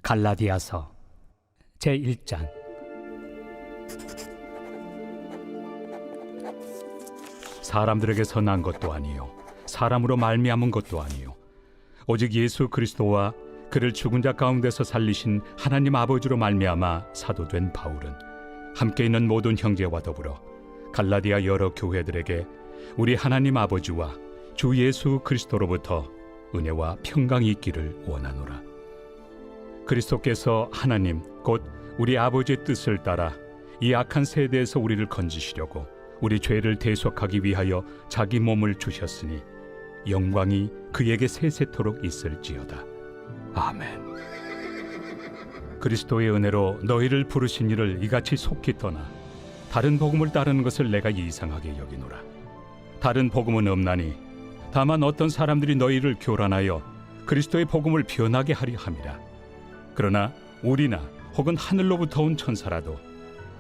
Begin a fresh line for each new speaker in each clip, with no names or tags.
갈라디아서 제1장. 사람들에게서 난 것도 아니요 사람으로 말미암은 것도 아니요 오직 예수 그리스도와 그를 죽은 자 가운데서 살리신 하나님 아버지로 말미암아 사도된 바울은 함께 있는 모든 형제와 더불어 갈라디아 여러 교회들에게 우리 하나님 아버지와 주 예수 그리스도로부터 은혜와 평강이 있기를 원하노라. 그리스도께서 하나님 곧 우리 아버지의 뜻을 따라 이 악한 세대에서 우리를 건지시려고 우리 죄를 대속하기 위하여 자기 몸을 주셨으니 영광이 그에게 세세토록 있을지어다. 아멘. 그리스도의 은혜로 너희를 부르신 이를 이같이 속히 떠나 다른 복음을 따르는 것을 내가 이상하게 여기노라. 다른 복음은 없나니 다만 어떤 사람들이 너희를 교란하여 그리스도의 복음을 변하게 하려 함이라. 그러나 우리나 혹은 하늘로부터 온 천사라도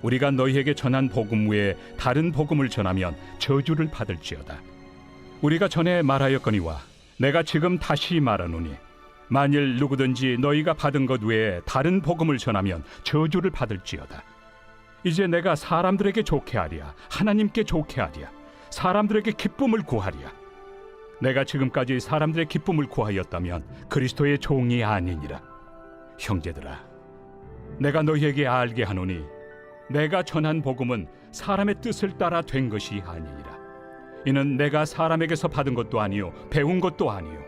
우리가 너희에게 전한 복음 외에 다른 복음을 전하면 저주를 받을지어다. 우리가 전에 말하였거니와 내가 지금 다시 말하노니 만일 누구든지 너희가 받은 것 외에 다른 복음을 전하면 저주를 받을지어다. 이제 내가 사람들에게 좋게 하랴 하나님께 좋게 하랴 사람들에게 기쁨을 구하랴. 내가 지금까지 사람들의 기쁨을 구하였다면 그리스도의 종이 아니니라. 형제들아, 내가 너희에게 알게 하노니 내가 전한 복음은 사람의 뜻을 따라 된 것이 아니니라. 이는 내가 사람에게서 받은 것도 아니요 배운 것도 아니요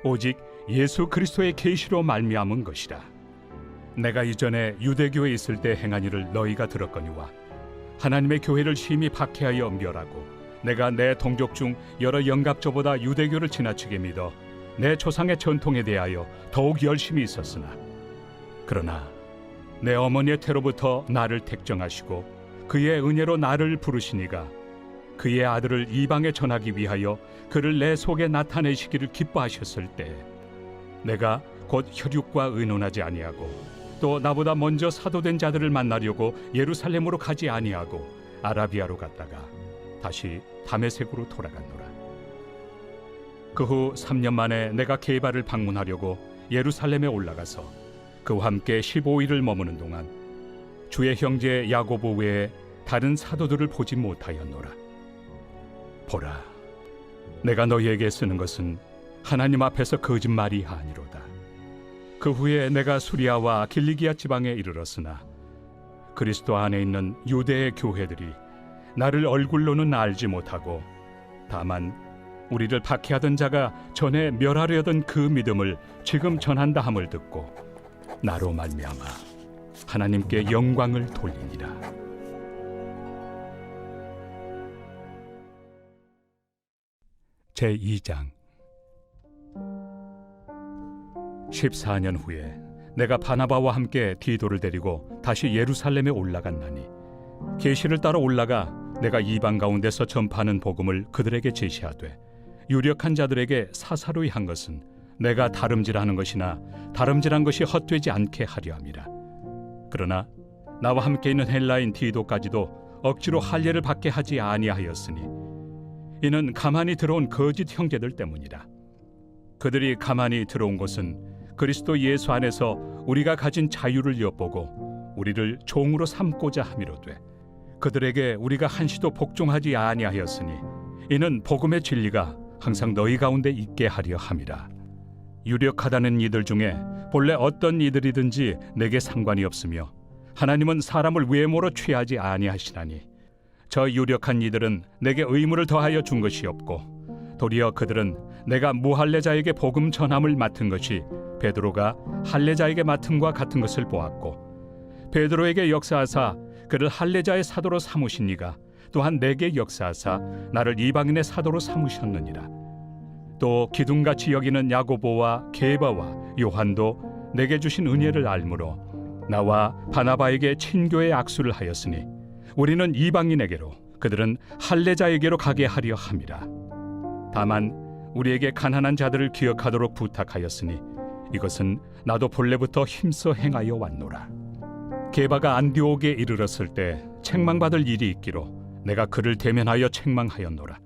오직 예수 그리스도의 계시로 말미암은 것이라. 내가 이전에 유대교에 있을 때 행한 일을 너희가 들었거니와 하나님의 교회를 심히 박해하여 멸하고 내가 내 동족 중 여러 영갑조보다 유대교를 지나치게 믿어 내 조상의 전통에 대하여 더욱 열심히 있었으나 그러나 내 어머니의 태로부터 나를 택정하시고 그의 은혜로 나를 부르시니가 그의 아들을 이방에 전하기 위하여 그를 내 속에 나타내시기를 기뻐하셨을 때 내가 곧 혈육과 의논하지 아니하고 또 나보다 먼저 사도된 자들을 만나려고 예루살렘으로 가지 아니하고 아라비아로 갔다가 다시 다메섹으로 돌아갔노라. 그 후 3년 만에 내가 게바를 방문하려고 예루살렘에 올라가서 그와 함께 15일을 머무는 동안 주의 형제 야고보 외에 다른 사도들을 보지 못하였노라. 보라, 내가 너희에게 쓰는 것은 하나님 앞에서 거짓말이 아니로다. 그 후에 내가 수리아와 길리기아 지방에 이르렀으나 그리스도 안에 있는 유대의 교회들이 나를 얼굴로는 알지 못하고 다만 우리를 박해하던 자가 전에 멸하려던 그 믿음을 지금 전한다 함을 듣고 나로 말미암아 하나님께 영광을 돌리니라. 제2장. 14년 후에 내가 바나바와 함께 디도를 데리고 다시 예루살렘에 올라갔나니 계시를 따라 올라가 내가 이방 가운데서 전파하는 복음을 그들에게 제시하되 유력한 자들에게 사사로이 한 것은 내가 다름질하는 것이나 다름질한 것이 헛되지 않게 하려 함이라. 그러나 나와 함께 있는 헬라인 디도까지도 억지로 할례를 받게 하지 아니하였으니 이는 가만히 들어온 거짓 형제들 때문이라. 그들이 가만히 들어온 것은 그리스도 예수 안에서 우리가 가진 자유를 엿보고 우리를 종으로 삼고자 함이로되 그들에게 우리가 한시도 복종하지 아니하였으니 이는 복음의 진리가 항상 너희 가운데 있게 하려 함이라. 유력하다는 이들 중에 본래 어떤 이들이든지 내게 상관이 없으며 하나님은 사람을 외모로 취하지 아니하시나니 저 유력한 이들은 내게 의무를 더하여 준 것이 없고 도리어 그들은 내가 무할례자에게 복음 전함을 맡은 것이 베드로가 할례자에게 맡음과 같은 것을 보았고 베드로에게 역사하사 그를 할례자의 사도로 삼으신 이가 또한 내게 역사하사 나를 이방인의 사도로 삼으셨느니라. 또 기둥같이 여기는 야고보와 게바와 요한도 내게 주신 은혜를 알므로 나와 바나바에게 친교의 악수를 하였으니 우리는 이방인에게로 그들은 할례자에게로 가게 하려 함이라. 다만 우리에게 가난한 자들을 기억하도록 부탁하였으니 이것은 나도 본래부터 힘써 행하여 왔노라. 게바가 안디옥에 이르렀을 때 책망받을 일이 있기로 내가 그를 대면하여 책망하였노라.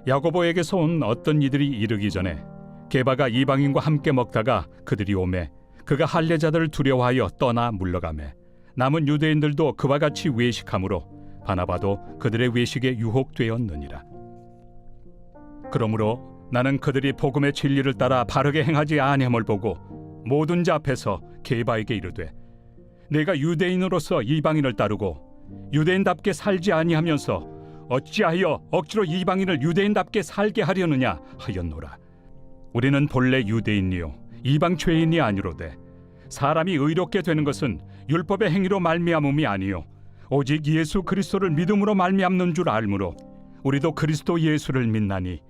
야고보에게서 온 어떤 이들이 이르기 전에 게바가 이방인과 함께 먹다가 그들이 오매 그가 할례자들을 두려워하여 떠나 물러가매 남은 유대인들도 그와 같이 외식함으로 바나바도 그들의 외식에 유혹되었느니라. 그러므로 나는 그들이 복음의 진리를 따라 바르게 행하지 아니함을 보고 모든 자 앞에서 게바에게 이르되, 내가 유대인으로서 이방인을 따르고 유대인답게 살지 아니하면서 어찌하여 억지로 이방인을 유대인답게 살게 하려느냐 하였노라. 우리는 본래 유대인이요 이방 죄인이 아니로되 사람이 의롭게 되는 것은 율법의 행위로 말미암음이 아니요 오직 예수 그리스도를 믿음으로 말미암는 줄 알므로 우리도 그리스도 예수를 믿나니,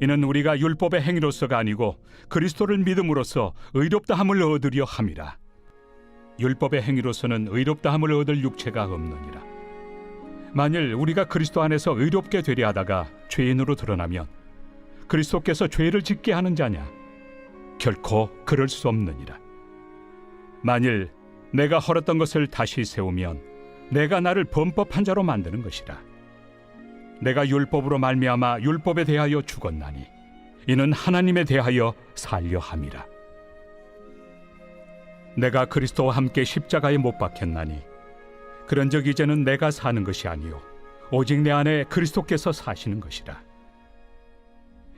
이는 우리가 율법의 행위로서가 아니고 그리스도를 믿음으로써 의롭다함을 얻으려 함이라. 율법의 행위로서는 의롭다함을 얻을 육체가 없느니라. 만일 우리가 그리스도 안에서 의롭게 되려 하다가 죄인으로 드러나면 그리스도께서 죄를 짓게 하는 자냐? 결코 그럴 수 없느니라. 만일 내가 헐었던 것을 다시 세우면 내가 나를 범법한 자로 만드는 것이라. 내가 율법으로 말미암아 율법에 대하여 죽었나니 이는 하나님에 대하여 살려 함이라. 내가 그리스도와 함께 십자가에 못 박혔나니 그런즉 이제는 내가 사는 것이 아니요 오직 내 안에 그리스도께서 사시는 것이라.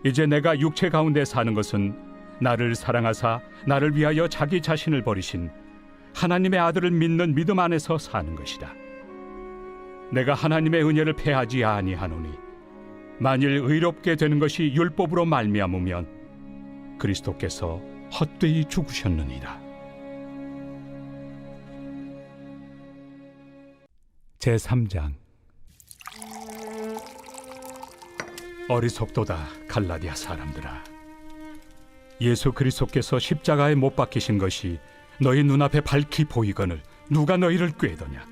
이제 내가 육체 가운데 사는 것은 나를 사랑하사 나를 위하여 자기 자신을 버리신 하나님의 아들을 믿는 믿음 안에서 사는 것이다. 내가 하나님의 은혜를 패하지 아니하노니 만일 의롭게 되는 것이 율법으로 말미암으면 그리스도께서 헛되이 죽으셨느니라. 제3장. 어리석도다 갈라디아 사람들아, 예수 그리스도께서 십자가에 못 박히신 것이 너희 눈앞에 밝히 보이거늘 누가 너희를 꾀더냐?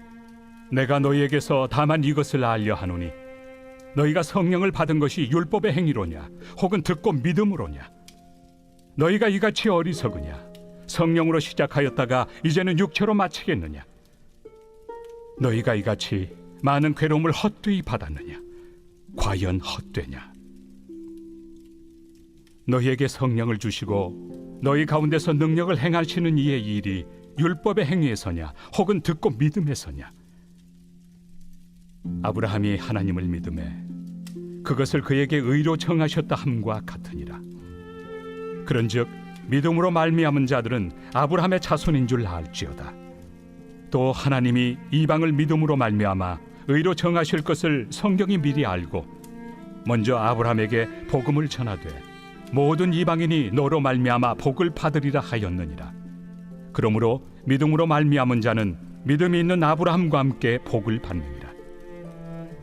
내가 너희에게서 다만 이것을 알려 하노니 너희가 성령을 받은 것이 율법의 행위로냐 혹은 듣고 믿음으로냐? 너희가 이같이 어리석으냐? 성령으로 시작하였다가 이제는 육체로 마치겠느냐? 너희가 이같이 많은 괴로움을 헛되이 받았느냐? 과연 헛되냐? 너희에게 성령을 주시고 너희 가운데서 능력을 행하시는 이의 일이 율법의 행위에서냐 혹은 듣고 믿음에서냐? 아브라함이 하나님을 믿음에 그것을 그에게 의로 정하셨다 함과 같으니라. 그런즉 믿음으로 말미암은 자들은 아브라함의 자손인 줄 알지어다. 또 하나님이 이방을 믿음으로 말미암아 의로 정하실 것을 성경이 미리 알고 먼저 아브라함에게 복음을 전하되 모든 이방인이 너로 말미암아 복을 받으리라 하였느니라. 그러므로 믿음으로 말미암은 자는 믿음이 있는 아브라함과 함께 복을 받느니라.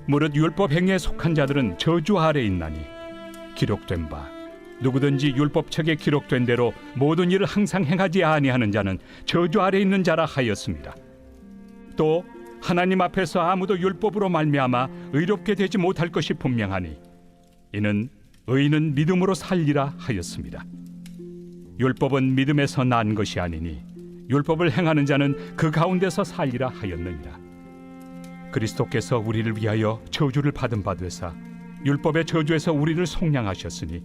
무릇 율법 행위에 속한 자들은 저주 아래 있나니 기록된 바 누구든지 율법책에 기록된 대로 모든 일을 항상 행하지 아니하는 자는 저주 아래 있는 자라 하였습니다. 또 하나님 앞에서 아무도 율법으로 말미암아 의롭게 되지 못할 것이 분명하니 이는 의인은 믿음으로 살리라 하였습니다. 율법은 믿음에서 난 것이 아니니 율법을 행하는 자는 그 가운데서 살리라 하였느니라. 그리스도께서 우리를 위하여 저주를 받은 바 되사 율법의 저주에서 우리를 속량하셨으니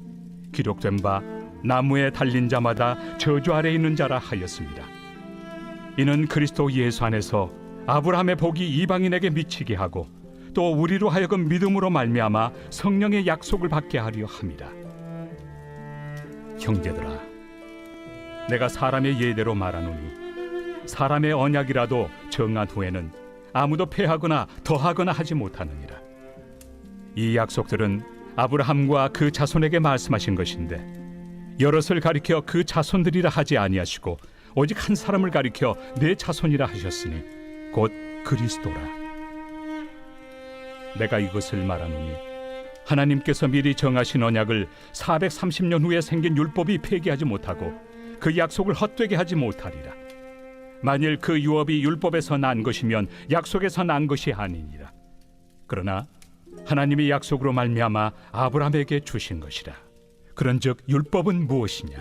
기록된 바 나무에 달린 자마다 저주 아래 있는 자라 하였습니다. 이는 그리스도 예수 안에서 아브라함의 복이 이방인에게 미치게 하고 또 우리로 하여금 믿음으로 말미암아 성령의 약속을 받게 하려 함이라. 형제들아, 내가 사람의 예대로 말하노니 사람의 언약이라도 정한 후에는 아무도 폐하거나 더하거나 하지 못하느니라. 이 약속들은 아브라함과 그 자손에게 말씀하신 것인데 여럿을 가리켜 그 자손들이라 하지 아니하시고 오직 한 사람을 가리켜 내 자손이라 하셨으니 곧 그리스도라. 내가 이것을 말하노니 하나님께서 미리 정하신 언약을 430년 후에 생긴 율법이 폐기하지 못하고 그 약속을 헛되게 하지 못하리라. 만일 그 유업이 율법에서 난 것이면 약속에서 난 것이 아니니라. 그러나 하나님이 약속으로 말미암아 아브라함에게 주신 것이라. 그런즉 율법은 무엇이냐?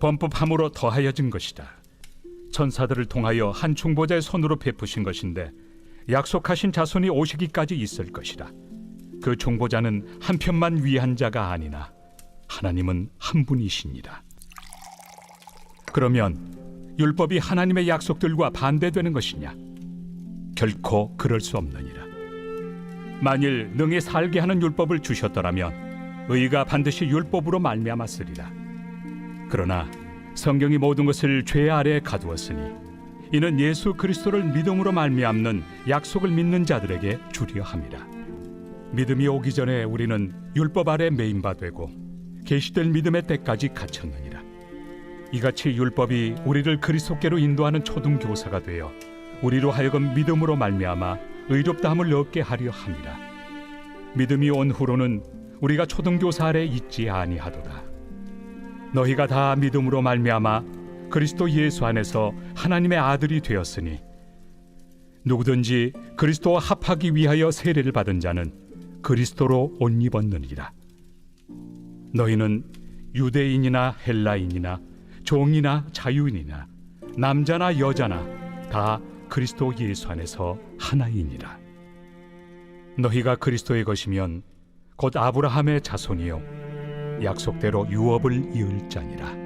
범법함으로 더하여진 것이다. 천사들을 통하여 한 중보자의 손으로 베푸신 것인데 약속하신 자손이 오시기까지 있을 것이라. 그 중보자는 한 편만 위한 자가 아니나 하나님은 한 분이시니라. 그러면 율법이 하나님의 약속들과 반대되는 것이냐? 결코 그럴 수 없느니라. 만일 능히 살게 하는 율법을 주셨더라면 의가 반드시 율법으로 말미암았으리라. 그러나 성경이 모든 것을 죄 아래에 가두었으니 이는 예수 그리스도를 믿음으로 말미암는 약속을 믿는 자들에게 주려 함이라. 믿음이 오기 전에 우리는 율법 아래 매인 바 되고 계시될 믿음의 때까지 갇혔느니라. 이같이 율법이 우리를 그리스도께로 인도하는 초등교사가 되어 우리로 하여금 믿음으로 말미암아 의롭다함을 얻게 하려 함이라. 믿음이 온 후로는 우리가 초등교사 아래 있지 아니하도다. 너희가 다 믿음으로 말미암아 그리스도 예수 안에서 하나님의 아들이 되었으니 누구든지 그리스도와 합하기 위하여 세례를 받은 자는 그리스도로 옷 입었느니라. 너희는 유대인이나 헬라인이나 종이나 자유인이나 남자나 여자나 다 그리스도 예수 안에서 하나이니라. 너희가 그리스도의 것이면 곧 아브라함의 자손이요 약속대로 유업을 이을 자니라.